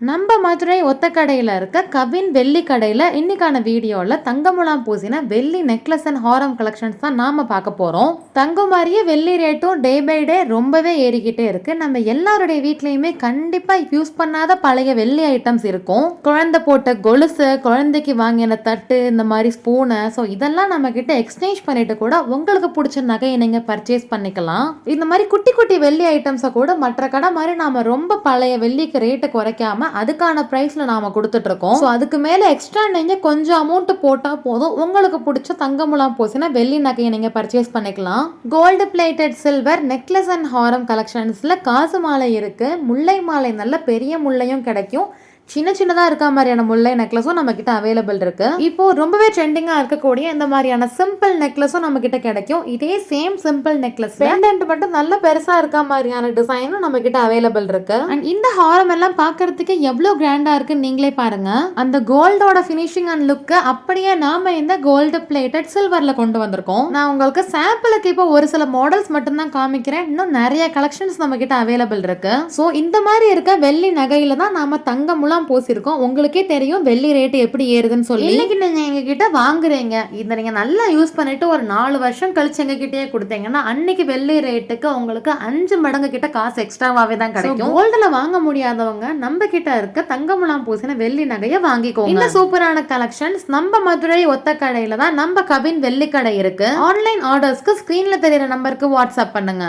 நம்ம மதுரை ஒத்தக்கடையில் இருக்க கவின் வெள்ளி கடையில் இன்னைக்கான வீடியோவில் தங்கமுலாம் பூசின வெள்ளி நெக்லஸ் அண்ட் ஹாரம் கலெக்ஷன்ஸ் தான் நாம பார்க்க போகிறோம். தங்கம் மாதிரியே வெள்ளி ரேட்டும் டே பை டே ரொம்பவே ஏறிக்கிட்டே இருக்கு. நம்ம எல்லாருடைய வீட்லையுமே கண்டிப்பாக யூஸ் பண்ணாத பழைய வெள்ளி ஐட்டம்ஸ் இருக்கும். குழந்தை போட்ட கொலுசு, குழந்தைக்கு வாங்கின தட்டு, இந்த மாதிரி ஸ்பூனு, ஸோ இதெல்லாம் நம்ம கிட்ட எக்ஸ்சேஞ்ச் பண்ணிட்டு கூட உங்களுக்கு பிடிச்ச நகையை நீங்கள் பர்ச்சேஸ் பண்ணிக்கலாம். இந்த மாதிரி குட்டி குட்டி வெள்ளி ஐட்டம்ஸை கூட மற்ற கடை மாதிரி நாம ரொம்ப பழைய வெள்ளிக்கு ரேட்டை குறைக்காம அதுக்கான பிரைஸ்ல நாம கொடுத்துட்டு இருக்கோம். சோ அதுக்கு மேல எக்ஸ்ட்ரா நீங்க கொஞ்சம் அமௌண்ட் போட்டா போதும், உங்களுக்கு பிடிச்ச தங்கமுலாம் பூசின வெள்ளி நகையை நீங்க பர்ச்சேஸ் பண்ணிக்கலாம். Gold plated silver necklace and ஹாரம் கலெக்ஷன்ஸ்ல காசு மாலை இருக்கு, முல்லை மாலை நல்ல பெரிய முல்லையும் கிடைக்கும், சின்ன சின்னதா இருக்க மாதிரியான முல்லை நெக்லஸும் நம்ம கிட்ட அவைலபிள் இருக்கு. இப்போ ரொம்பவே ட்ரெண்டிங்கா இருக்கக்கூடிய இந்த மாதிரியான சிம்பிள் நெக்லஸும் நம்ம கிட்ட கிடைக்கும். இதே சேம் சிம்பிள் நெக்லஸ் பெண்டன்ட் மட்டும் நல்ல பெருசா இருக்க மாதிரியான டிசைனும் நம்ம கிட்ட அவைலபிள் இருக்கு. அண்ட் இந்த ஹாரம் எல்லாம் பாக்குறதுக்கு எவ்வளவு கிராண்டா இருக்குன்னு நீங்களே பாருங்க. அந்த கோல்டோட ஃபினிஷிங் அண்ட் லுக் அப்படியே நாம இந்த கோல்டு பிளேட்டட் சில்வர்ல கொண்டு வந்திருக்கோம். நான் உங்களுக்கு சாம்பிளுக்கு இப்போ ஒரு சில மாடல்ஸ் மட்டும் தான் காமிக்கிறேன். இன்னும் நிறைய கலெக்ஷன்ஸ் நம்ம கிட்ட அவைலபிள் இருக்கு. சோ இந்த மாதிரி இருக்க வெள்ளி நகையில தான் நாம தங்கமுலாம் பூசிருக்கோம். உங்களுக்கே தெரியும் வெள்ளி ரேட் எப்படி ஏறுதுன்னு சொல்லி. இன்னைக்கு நீங்க எங்க கிட்ட வாங்குறீங்க, இதை நீங்க நல்லா யூஸ் பண்ணிட்டு ஒரு 4 வருஷம் கழிச்சு எங்க கிட்டே கொடுத்தீங்கன்னா அன்னைக்கு வெள்ளி ரேட்டுக்கு உங்களுக்கு 5 மடங்கு கிட்ட காசு எக்ஸ்ட்ராவாவே தான் கிடைக்கும். கோல்டுல வாங்க முடியாதவங்க நம்ம கிட்ட இருக்க தங்கமுலாம் பூசின வெள்ளி நகையை வாங்கிக்கோங்க. இந்த சூப்பரான கலெக்ஷன்ஸ் நம்ம மதுரை ஒத்த கடையில தான் நம்ம கவின் வெள்ளி கடை இருக்கு. ஆன்லைன் ஆர்டர்ஸ்க்கு ஸ்கிரீன்ல தெரியற நம்பருக்கு வாட்ஸ்அப் பண்ணுங்க.